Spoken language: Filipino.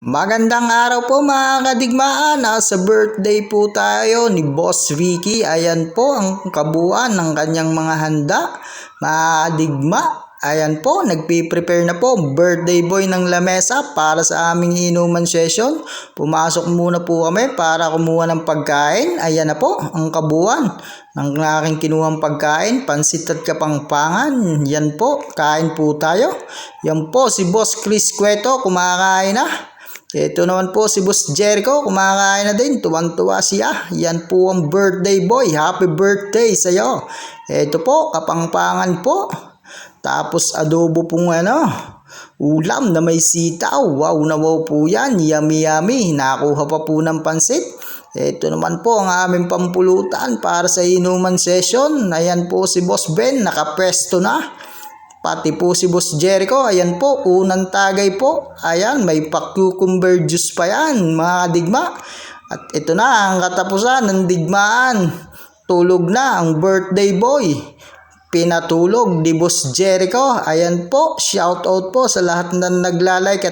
Magandang araw po mga kadigmaan. Sa birthday po tayo ni Boss Ricky. Ayan po ang kabuuan ng kanyang mga handa. Mga kadigma, ayan po, nagpiprepare na po birthday boy ng lamesa para sa aming inuman session. Pumasok muna po kami para kumuha ng pagkain. Ayan na po ang kabuuan ng aking kinuhang pagkain, pansit at kapangpangan. Yan po, kain po tayo. Yan po si Boss Chris Cueto, kumakain na. Ito naman po si Boss Jericho, kumakain na din, tuwang-tuwa siya. Yan po ang birthday boy, happy birthday sa'yo. Ito po, kapangpangan po. Tapos adobo pong ulam na may sitaw. Wow na wow po yan, yummy yummy. Nakuha pa po ng pansit. Ito naman po ang aming pampulutan para sa inuman session. Ayan po si Boss Ben, nakapesto na. Pati po si Boss Jericho, ayan po, unang tagay po. Ayan, may pa-cucumber juice pa yan, mga digma. At ito na ang katapusan ng digmaan. Tulog na ang birthday boy. Pinatulog ni Boss Jericho. Ayan po, shout out po sa lahat na naglalike at